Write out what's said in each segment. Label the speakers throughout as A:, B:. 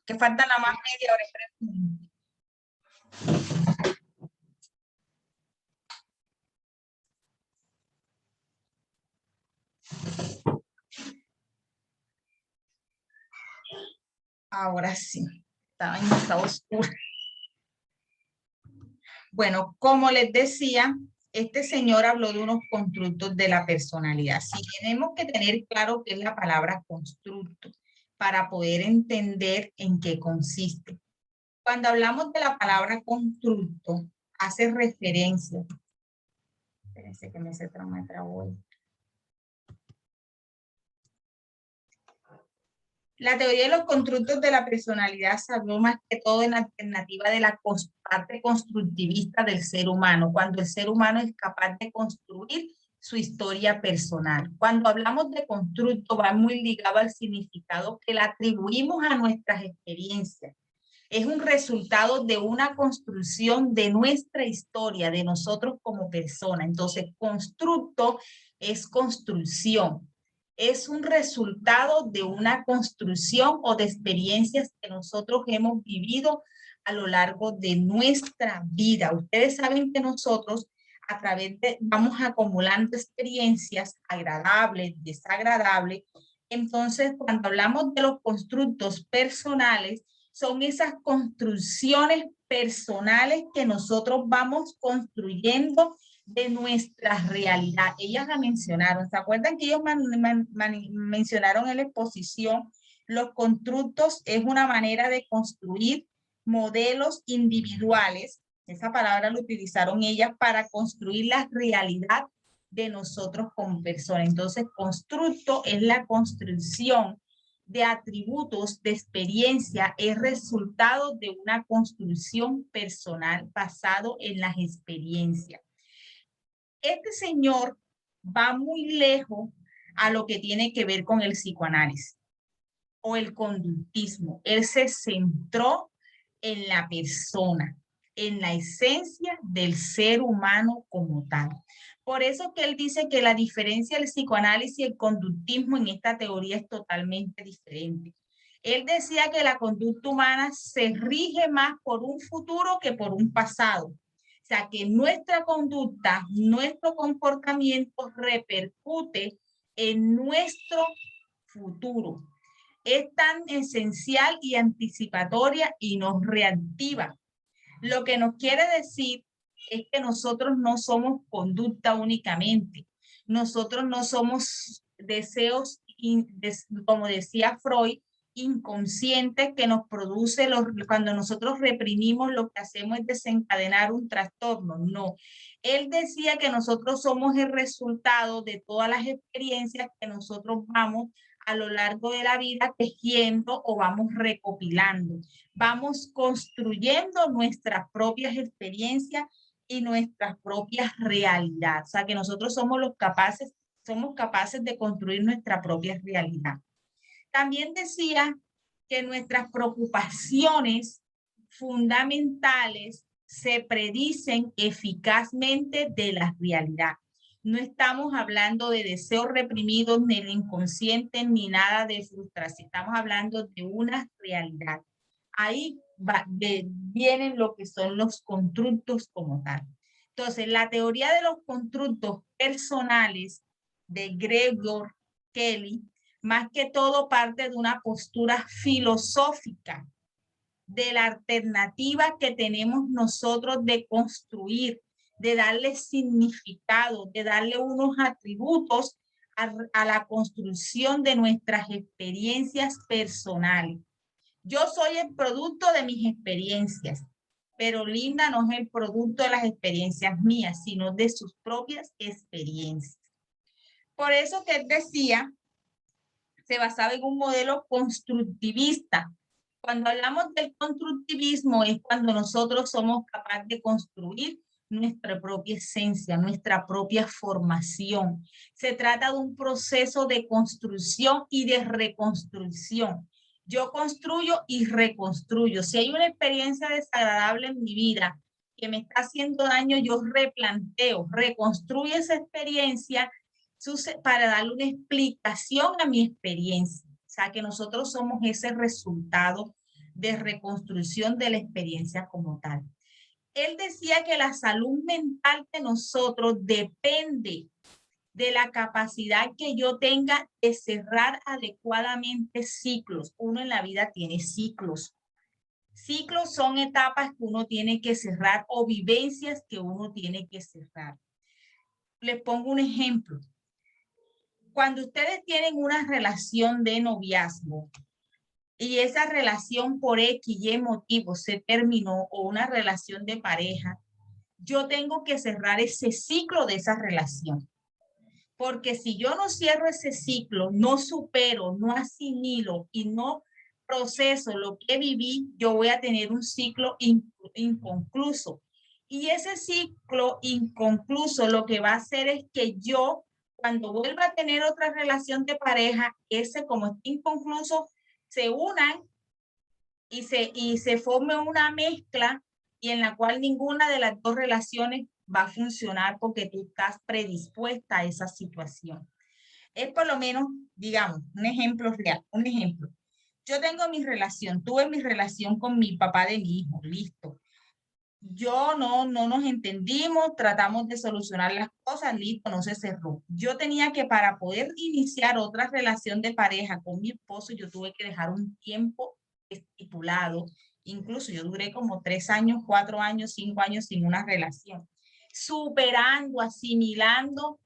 A: que falta nada más media hora. Ahora sí, estaba oscuro. Bueno, como les decía, este señor habló de unos constructos de la personalidad. Sí, tenemos que tener claro qué es la palabra constructo para poder entender en qué consiste. Cuando hablamos de la palabra constructo, hace referencia. Espérense que me trabó. La teoría de los constructos de la personalidad se habló más que todo en alternativa de la parte constructivista del ser humano, cuando el ser humano es capaz de construir su historia personal. Cuando hablamos de constructo, va muy ligado al significado que le atribuimos a nuestras experiencias. Es un resultado de una construcción de nuestra historia, de nosotros como persona. Entonces, constructo es construcción. Es un resultado de una construcción o de experiencias que nosotros hemos vivido a lo largo de nuestra vida. Ustedes saben que nosotros a través de, vamos acumulando experiencias agradables, desagradables. Entonces, cuando hablamos de los constructos personales, son esas construcciones personales que nosotros vamos construyendo de nuestra realidad. Ellas la mencionaron. ¿Se acuerdan que ellos mencionaron en la exposición? Los constructos es una manera de construir modelos individuales. Esa palabra la utilizaron ellas para construir la realidad de nosotros como personas. Entonces, constructo es la construcción de atributos de experiencia, es resultado de una construcción personal basado en las experiencias. Este señor va muy lejos a lo que tiene que ver con el psicoanálisis o el conductismo. Él se centró en la persona, en la esencia del ser humano como tal. Por eso que él dice que la diferencia del psicoanálisis y el conductismo en esta teoría es totalmente diferente. Él decía que la conducta humana se rige más por un futuro que por un pasado. O sea, que nuestra conducta, nuestro comportamiento repercute en nuestro futuro. Es tan esencial y anticipatoria y nos reactiva. Lo que nos quiere decir es que nosotros no somos conducta únicamente. Nosotros no somos deseos, como decía Freud, inconscientes que nos produce, cuando nosotros reprimimos, lo que hacemos es desencadenar un trastorno. No. Él decía que nosotros somos el resultado de todas las experiencias que nosotros vamos a lo largo de la vida tejiendo o vamos recopilando. Vamos construyendo nuestras propias experiencias y nuestras propias realidades. O sea, que nosotros somos capaces de construir nuestra propia realidad. También decía que nuestras preocupaciones fundamentales se predicen eficazmente de la realidad. No estamos hablando de deseos reprimidos, ni de inconscientes, ni nada de frustración. Estamos hablando de una realidad. Ahí vienen lo que son los constructos como tal. Entonces, la teoría de los constructos personales de Gregor Kelly, más que todo parte de una postura filosófica de la alternativa que tenemos nosotros de construir, de darle significado, de darle unos atributos a la construcción de nuestras experiencias personales. Yo soy el producto de mis experiencias, pero Linda no es el producto de las experiencias mías, sino de sus propias experiencias. Por eso que él decía, se basaba en un modelo constructivista. Cuando hablamos del constructivismo es cuando nosotros somos capaces de construir nuestra propia esencia, nuestra propia formación. Se trata de un proceso de construcción y de reconstrucción. Yo construyo y reconstruyo. Si hay una experiencia desagradable en mi vida que me está haciendo daño, yo replanteo, reconstruyo esa experiencia para darle una explicación a mi experiencia. O sea, que nosotros somos ese resultado de reconstrucción de la experiencia como tal. Él decía que la salud mental de nosotros depende de la capacidad que yo tenga de cerrar adecuadamente ciclos. Uno en la vida tiene ciclos. Ciclos son etapas que uno tiene que cerrar o vivencias que uno tiene que cerrar. Les pongo un ejemplo. Cuando ustedes tienen una relación de noviazgo y esa relación por X y motivo se terminó, o una relación de pareja, yo tengo que cerrar ese ciclo de esa relación. Porque si yo no cierro ese ciclo, no supero, no asimilo y no proceso lo que viví, yo voy a tener un ciclo inconcluso. Y ese ciclo inconcluso lo que va a hacer es que yo, cuando vuelva a tener otra relación de pareja, ese como está inconcluso, se unan y se forme una mezcla y en la cual ninguna de las dos relaciones va a funcionar porque tú estás predispuesta a esa situación. Es por lo menos, digamos, un ejemplo real, un ejemplo. Yo tengo mi relación, tuve mi relación con mi papá de mi hijo, listo. Yo no nos entendimos, tratamos de solucionar las cosas, listo, no se cerró. Yo tenía que, para poder iniciar otra relación de pareja con mi esposo, yo tuve que dejar un tiempo estipulado. Incluso yo duré como 3 años, 4 años, 5 años sin una relación, superando, asimilando,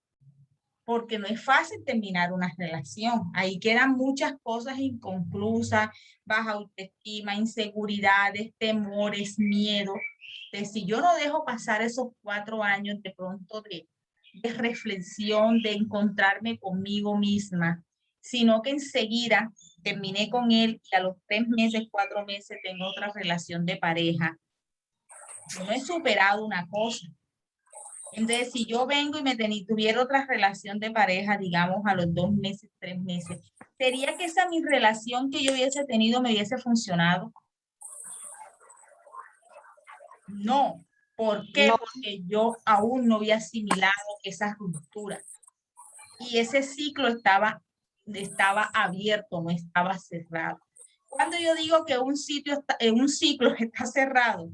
A: porque no es fácil terminar una relación. Ahí quedan muchas cosas inconclusas, baja autoestima, inseguridades, temores, miedo. Entonces, si yo no dejo pasar esos 4 años de pronto de reflexión, de encontrarme conmigo misma, sino que enseguida terminé con él y a los 3 meses, 4 meses tengo otra relación de pareja, yo no he superado una cosa. Entonces, si yo vengo y tuviera otra relación de pareja, digamos, a los 2 meses, 3 meses, ¿sería que esa mi relación que yo hubiese tenido me hubiese funcionado? No. ¿Por qué?
B: No.
A: Porque yo aún no había asimilado esa ruptura. Y ese ciclo estaba abierto, no estaba cerrado. Cuando yo digo que un ciclo está cerrado,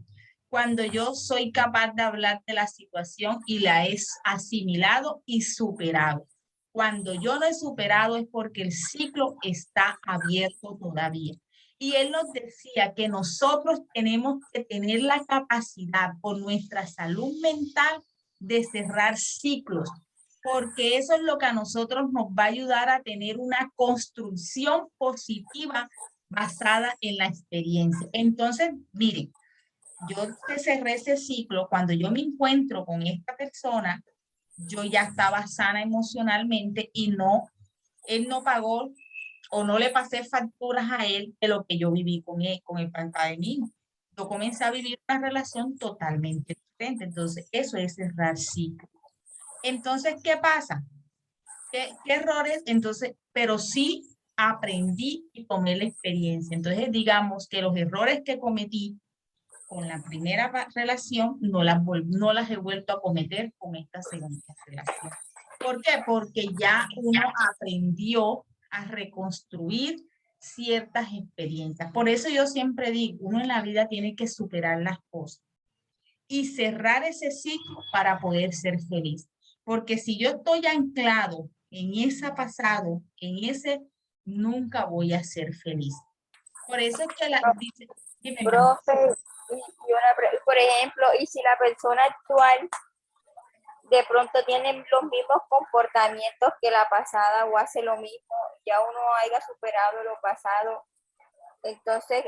A: cuando yo soy capaz de hablar de la situación y la he asimilado y superado. Cuando yo no he superado es porque el ciclo está abierto todavía. Y él nos decía que nosotros tenemos que tener la capacidad por nuestra salud mental de cerrar ciclos, porque eso es lo que a nosotros nos va a ayudar a tener una construcción positiva basada en la experiencia. Entonces, miren, yo cerré ese ciclo cuando yo me encuentro con esta persona, yo ya estaba sana emocionalmente y él no pagó o no le pasé facturas a él de lo que yo viví con él, con el papá de mi hijo. Yo comencé a vivir una relación totalmente diferente. Entonces, eso es cerrar ciclo. Entonces, ¿qué pasa? ¿Qué errores? Entonces, pero sí aprendí y tomé la experiencia. Entonces, digamos que los errores que cometí con la primera relación no las he vuelto a cometer con esta segunda relación. ¿Por qué? Porque ya uno aprendió a reconstruir ciertas experiencias. Por eso yo siempre digo, uno en la vida tiene que superar las cosas y cerrar ese ciclo para poder ser feliz. Porque si yo estoy anclado en ese pasado, en ese, nunca voy a ser feliz. Por eso es que dice, dime, mi amor.
B: Profe, por ejemplo, y si la persona actual de pronto tiene los mismos comportamientos que la pasada o hace lo mismo, ya uno haya superado lo pasado, entonces,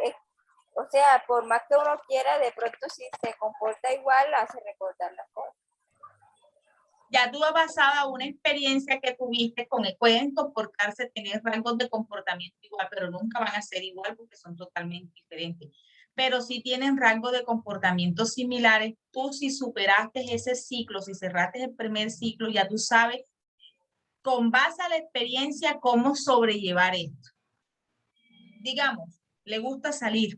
B: o sea, por más que uno quiera, de pronto si se comporta igual, hace recordar las cosas.
A: Ya tú has pasado una experiencia que tuviste con él, pueden comportarse, tener rasgos de comportamiento igual, pero nunca van a ser igual porque son totalmente diferentes. Pero si tienen rasgos de comportamiento similares, tú si superaste ese ciclo, si cerraste el primer ciclo, ya tú sabes con base a la experiencia cómo sobrellevar esto. Digamos, le gusta salir,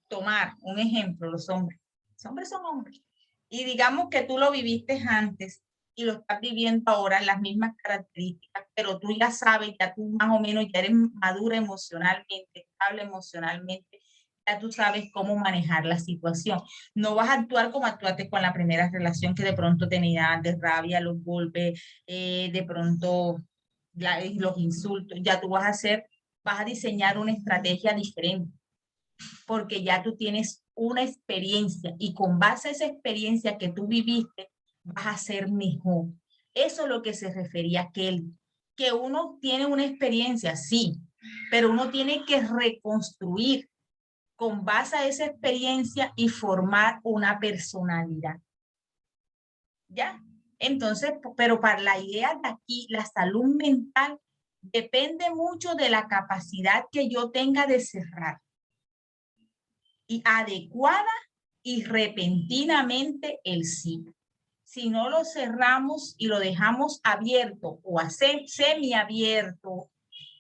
A: tomar, un ejemplo, los hombres. Los hombres son hombres. Y digamos que tú lo viviste antes y lo estás viviendo ahora, las mismas características, pero tú ya sabes, ya tú más o menos ya eres madura emocionalmente, estable emocionalmente, ya tú sabes cómo manejar la situación. No vas a actuar como actuaste con la primera relación, que de pronto tenía de rabia, los golpes, de pronto los insultos. Ya tú vas a diseñar una estrategia diferente, porque ya tú tienes una experiencia y con base a esa experiencia que tú viviste, vas a ser mejor. Eso es lo que se refería a aquel, que uno tiene una experiencia, sí, pero uno tiene que reconstruir con base a esa experiencia y formar una personalidad. ¿Ya? Entonces, pero para la idea de aquí, la salud mental depende mucho de la capacidad que yo tenga de cerrar y adecuada y repentinamente el ciclo. Si no lo cerramos y lo dejamos abierto o semiabierto,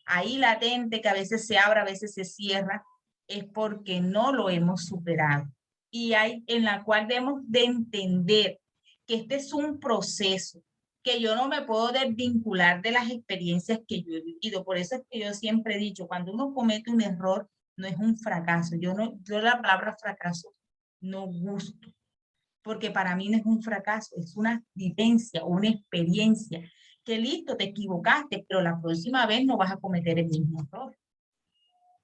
A: ahí latente, que a veces se abre, a veces se cierra, es porque no lo hemos superado. Y hay en la cual debemos de entender que este es un proceso, que yo no me puedo desvincular de las experiencias que yo he vivido. Por eso es que yo siempre he dicho, cuando uno comete un error, no es un fracaso. Yo la palabra fracaso no gusto, porque para mí no es un fracaso, es una vivencia, una experiencia, que listo, te equivocaste, pero la próxima vez no vas a cometer el mismo error.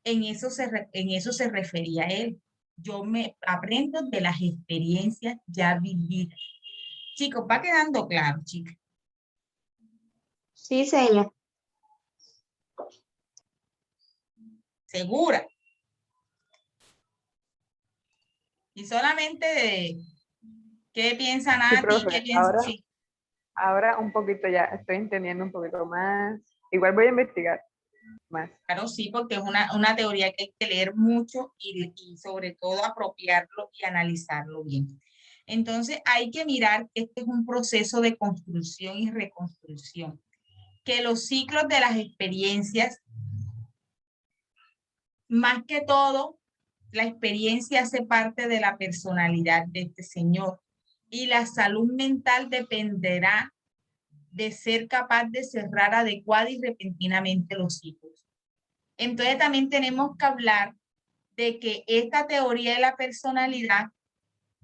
A: En eso se refería él. Yo me aprendo de las experiencias ya vividas. Chicos, va quedando claro, chicas.
C: Sí, señor.
A: Segura. Y solamente de qué piensa
D: Sí,
A: Nati, qué
D: profe,
A: piensa. Sí,
D: ahora un poquito ya estoy entendiendo un poquito más. Igual voy a investigar más.
A: claro, sí, porque es una teoría que hay que leer mucho y sobre todo apropiarlo y analizarlo bien. Entonces, hay que mirar que este es un proceso de construcción y reconstrucción, que los ciclos de las experiencias, más que todo, la experiencia hace parte de la personalidad de este señor y la salud mental dependerá de ser capaz de cerrar adecuada y repentinamente los ciclos. Entonces, también tenemos que hablar de que esta teoría de la personalidad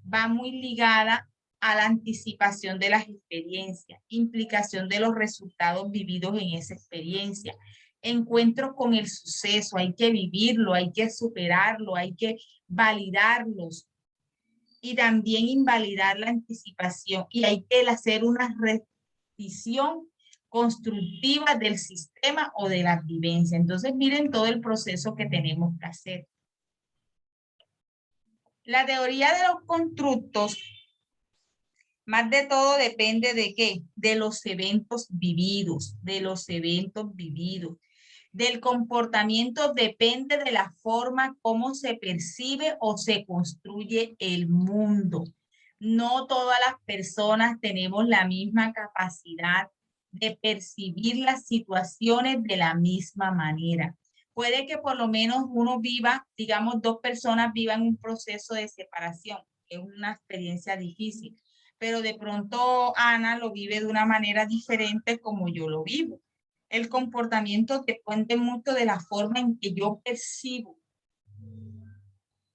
A: va muy ligada a la anticipación de las experiencias, implicación de los resultados vividos en esa experiencia, encuentro con el suceso, hay que vivirlo, hay que superarlo, hay que validarlos y también invalidar la anticipación y hay que hacer una revisión constructiva del sistema o de la vivencia. Entonces, miren todo el proceso que tenemos que hacer. La teoría de los constructos, más de todo depende de qué, de los eventos vividos, del comportamiento depende de la forma como se percibe o se construye el mundo. No todas las personas tenemos la misma capacidad de percibir las situaciones de la misma manera. Puede que por lo menos uno viva, digamos, dos personas vivan un proceso de separación, que es una experiencia difícil, pero de pronto Ana lo vive de una manera diferente como yo lo vivo. El comportamiento depende mucho de la forma en que yo percibo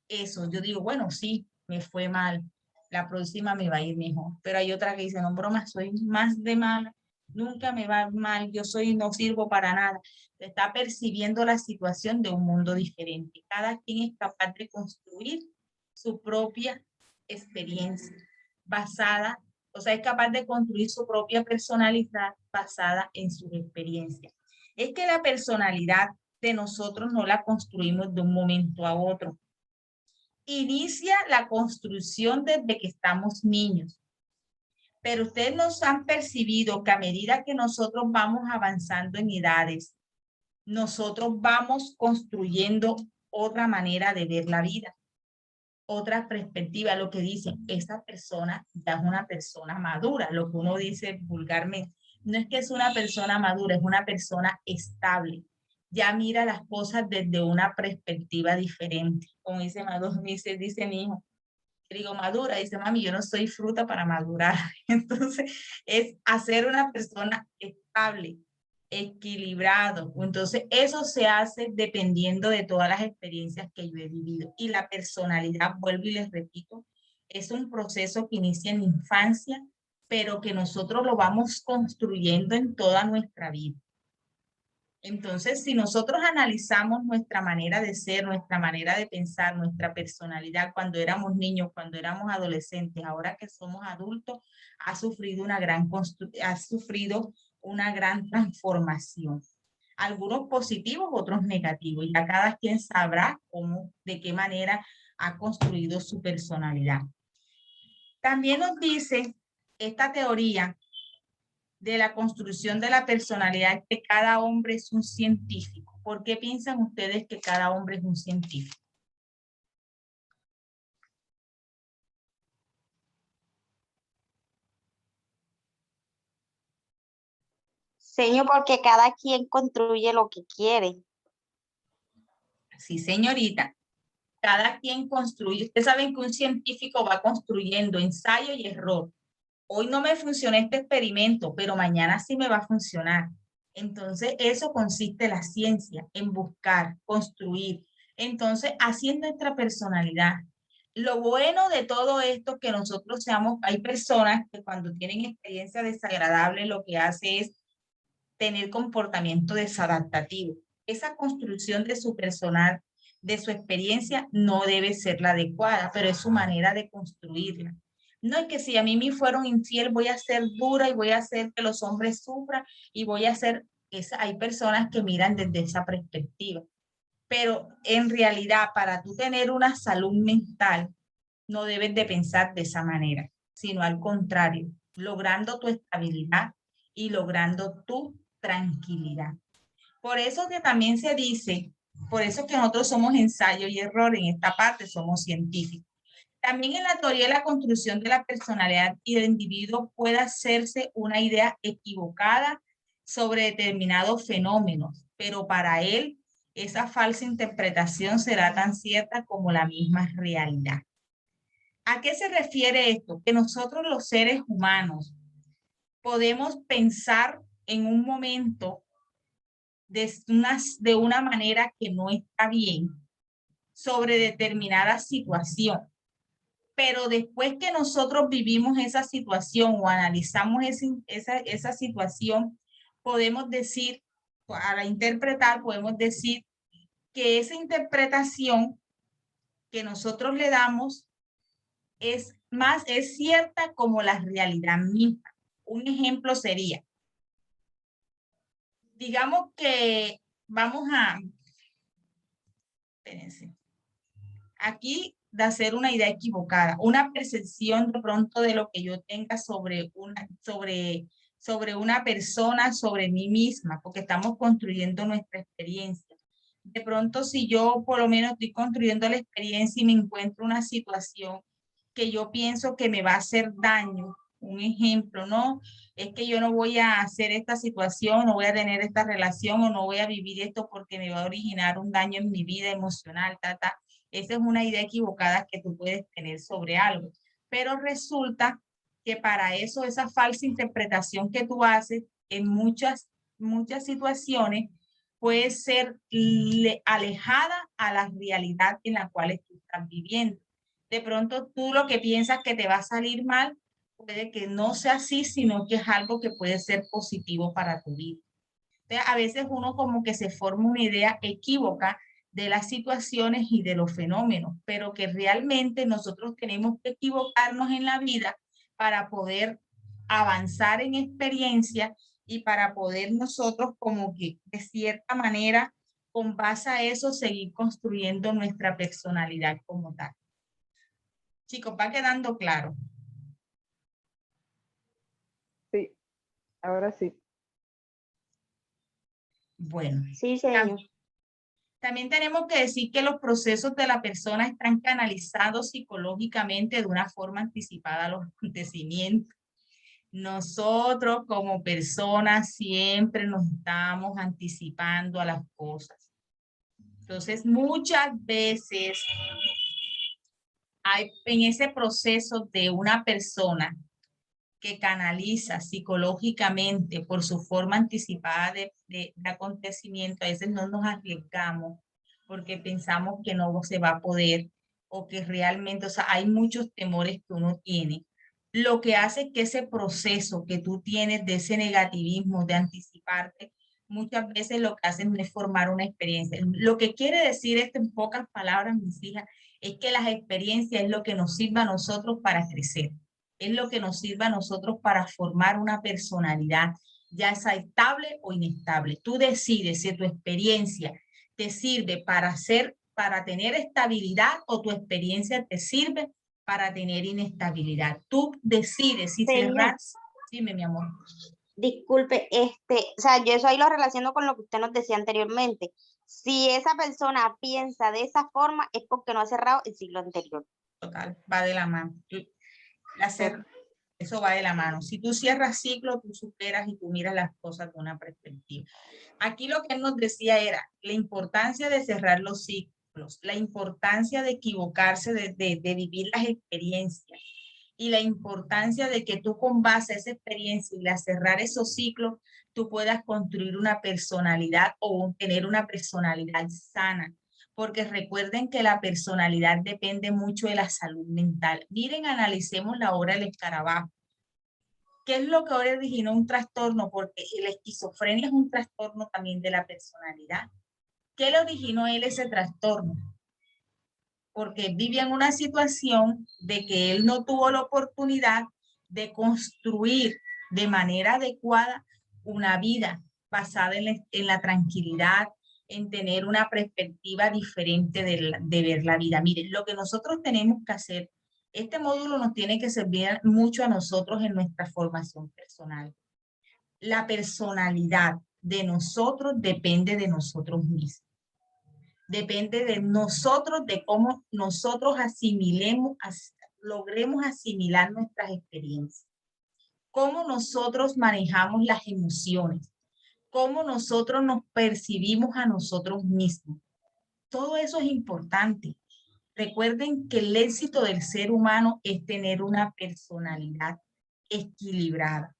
A: eso. Yo digo, bueno, sí, me fue mal, la próxima me va a ir mejor, pero hay otra que dice, no, broma, soy más de mala, nunca me va mal, no sirvo para nada. Está percibiendo la situación de un mundo diferente. Cada quien es capaz de construir su propia experiencia basada, o sea, es capaz de construir su propia personalidad basada en sus experiencias. Es que la personalidad de nosotros no la construimos de un momento a otro. Inicia la construcción desde que estamos niños. Pero ustedes nos han percibido que a medida que nosotros vamos avanzando en edades, nosotros vamos construyendo otra manera de ver la vida, otra perspectiva, lo que dicen, esa persona ya es una persona madura, lo que uno dice vulgarmente. No es que es una persona madura, es una persona estable. Ya mira las cosas desde una perspectiva diferente. Como dice Maduro, dice mi hijo, digo madura, dice mami, yo no soy fruta para madurar. Entonces, es hacer una persona estable, equilibrado. Entonces, eso se hace dependiendo de todas las experiencias que yo he vivido. Y la personalidad, vuelvo y les repito, es un proceso que inicia en la infancia, pero que nosotros lo vamos construyendo en toda nuestra vida. Entonces, si nosotros analizamos nuestra manera de ser, nuestra manera de pensar, nuestra personalidad cuando éramos niños, cuando éramos adolescentes, ahora que somos adultos, ha sufrido una gran transformación. Algunos positivos, otros negativos. Ya cada quien sabrá cómo, de qué manera ha construido su personalidad. También nos dice esta teoría de la construcción de la personalidad que cada hombre es un científico. ¿Por qué piensan ustedes que cada hombre es un científico?
C: Señor, porque cada quien construye lo que quiere.
A: Sí, señorita. Cada quien construye. Ustedes saben que un científico va construyendo ensayo y error. Hoy no me funcionó este experimento, pero mañana sí me va a funcionar. Entonces, eso consiste la ciencia, en buscar, construir. Entonces, así es nuestra personalidad. Lo bueno de todo esto es que nosotros seamos, hay personas que cuando tienen experiencia desagradable, lo que hace es tener comportamiento desadaptativo. Esa construcción de su personal, de su experiencia, no debe ser la adecuada, pero es su manera de construirla. No es que si a mí me fueron infiel, voy a ser dura y voy a hacer que los hombres sufran y voy a hacer, hay personas que miran desde esa perspectiva. Pero en realidad, para tú tener una salud mental, no debes de pensar de esa manera, sino al contrario, logrando tu estabilidad y logrando tu tranquilidad. Por eso que también se dice, por eso que nosotros somos ensayo y error en esta parte, somos científicos. También en la teoría de la construcción de la personalidad y del individuo puede hacerse una idea equivocada sobre determinados fenómenos, pero para él esa falsa interpretación será tan cierta como la misma realidad. ¿A qué se refiere esto? Que nosotros los seres humanos podemos pensar en un momento de una manera que no está bien sobre determinada situación. Pero después que nosotros vivimos esa situación o analizamos esa situación, podemos decir, para interpretar, podemos decir que esa interpretación que nosotros le damos es cierta como la realidad misma. Un ejemplo sería, digamos que vamos a, espérense, aquí de hacer una idea equivocada, una percepción de pronto de lo que yo tenga sobre una persona, sobre mí misma, porque estamos construyendo nuestra experiencia. De pronto, si yo por lo menos estoy construyendo la experiencia y me encuentro una situación que yo pienso que me va a hacer daño, un ejemplo, ¿no? Es que yo no voy a hacer esta situación, no voy a tener esta relación o no voy a vivir esto porque me va a originar un daño en mi vida emocional, Esa es una idea equivocada que tú puedes tener sobre algo. Pero resulta que para eso, esa falsa interpretación que tú haces en muchas situaciones puede ser alejada a la realidad en la cual tú estás viviendo. De pronto tú lo que piensas que te va a salir mal, puede que no sea así, sino que es algo que puede ser positivo para tu vida. Entonces, a veces uno como que se forma una idea equívoca de las situaciones y de los fenómenos, pero que realmente nosotros tenemos que equivocarnos en la vida para poder avanzar en experiencia y para poder nosotros como que de cierta manera, con base a eso, seguir construyendo nuestra personalidad como tal. Chicos, va quedando claro.
D: Sí, ahora sí.
A: Bueno.
C: Sí, señor.
A: También tenemos que decir que los procesos de la persona están canalizados psicológicamente de una forma anticipada a los acontecimientos. Nosotros como personas siempre nos estamos anticipando a las cosas. Entonces, muchas veces hay en ese proceso de una persona que canaliza psicológicamente por su forma anticipada de acontecimiento, a veces no nos arriesgamos porque pensamos que no se va a poder o que realmente, o sea, hay muchos temores que uno tiene. Lo que hace que ese proceso que tú tienes de ese negativismo, de anticiparte, muchas veces lo que hacen es formar una experiencia. Lo que quiere decir esto en pocas palabras, mis hijas, es que las experiencias es lo que nos sirve a nosotros para crecer, es lo que nos sirve a nosotros para formar una personalidad, ya sea estable o inestable. Tú decides si tu experiencia te sirve para tener estabilidad o tu experiencia te sirve para tener inestabilidad. Tú decides si
C: Señor.
A: cerras. Dime, mi amor.
C: Disculpe, o sea, yo eso ahí lo relaciono con lo que usted nos decía anteriormente. Si esa persona piensa de esa forma, es porque no ha cerrado el ciclo anterior.
A: Total, va de la mano. Eso va de la mano. Si tú cierras ciclo, tú superas y tú miras las cosas de una perspectiva. Aquí lo que él nos decía era la importancia de cerrar los ciclos, la importancia de equivocarse, de vivir las experiencias y la importancia de que tú con base a esa experiencia y a cerrar esos ciclos, tú puedas construir una personalidad o tener una personalidad sana. Porque recuerden que la personalidad depende mucho de la salud mental. Miren, analicemos la obra del escarabajo. ¿Qué es lo que ahora originó un trastorno? Porque la esquizofrenia es un trastorno también de la personalidad. ¿Qué le originó a él ese trastorno? Porque vivía en una situación de que él no tuvo la oportunidad de construir de manera adecuada una vida basada en la tranquilidad, en tener una perspectiva diferente de ver la vida. Miren, lo que nosotros tenemos que hacer, este módulo nos tiene que servir mucho a nosotros en nuestra formación personal. La personalidad de nosotros depende de nosotros mismos. Depende de nosotros, de cómo nosotros logremos asimilar nuestras experiencias. Cómo nosotros manejamos las emociones. Cómo nosotros nos percibimos a nosotros mismos. Todo eso es importante. Recuerden que el éxito del ser humano es tener una personalidad equilibrada.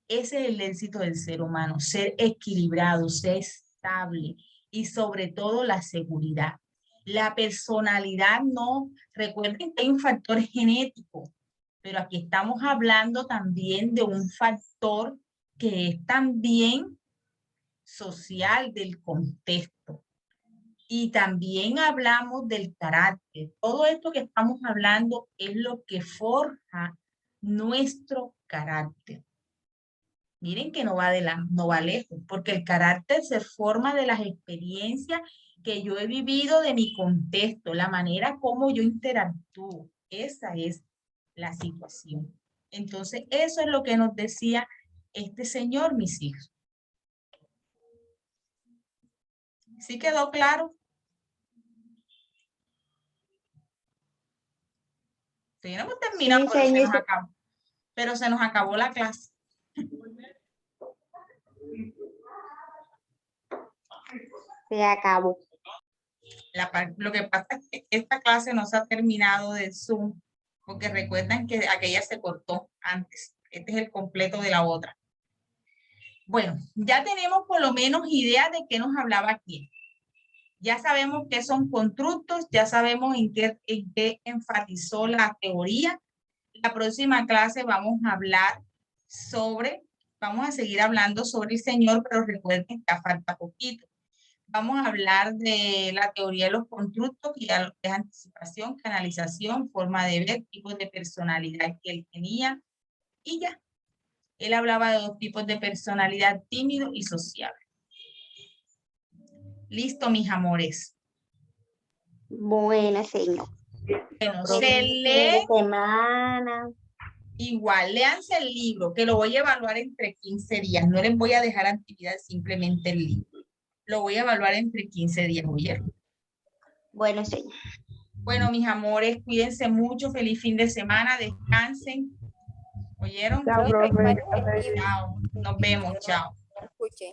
A: Ese es el éxito del ser humano, ser equilibrado, ser estable y sobre todo la seguridad. La personalidad no, recuerden que hay un factor genético, pero aquí estamos hablando también de un factor que es también social del contexto. Y también hablamos del carácter. Todo esto que estamos hablando es lo que forja nuestro carácter. Miren que no va lejos, porque el carácter se forma de las experiencias que yo he vivido, de mi contexto, la manera como yo interactúo. Esa es la situación. Entonces, eso es lo que nos decía este señor, mis hijos. ¿Sí quedó claro? Sí, no hemos terminado,
C: Sí, señor.
A: pero se nos acabó la clase.
C: Se acabó.
A: Lo que pasa es que esta clase no se ha terminado de Zoom, porque recuerdan que aquella se cortó antes. Este es el completo de la otra. Bueno, ya tenemos por lo menos idea de qué nos hablaba aquí. Ya sabemos qué son constructos, ya sabemos en qué enfatizó la teoría. La próxima clase vamos a seguir hablando sobre el Señor, pero recuerden que ya falta poquito. Vamos a hablar de la teoría de los constructos, que ya es anticipación, canalización, forma de ver, tipos de personalidad que él tenía, y ya. Él hablaba de 2 tipos de personalidad, tímido y sociable. Listo, mis amores.
C: Bueno, señor.
A: Bueno,
C: Feliz
A: se
C: fin
A: lee
C: de semana.
A: igual, léanse el libro, que lo voy a evaluar entre 15 días. No les voy a dejar actividad, simplemente el libro. Lo voy a evaluar entre 15 días, ¿oyeron?
C: Bueno, señor.
A: Bueno, mis amores, cuídense mucho. Feliz fin de semana. Descansen. ¿Oyeron?
D: Chao, profe.
A: Chao. Nos vemos. Chao.
B: Escuche.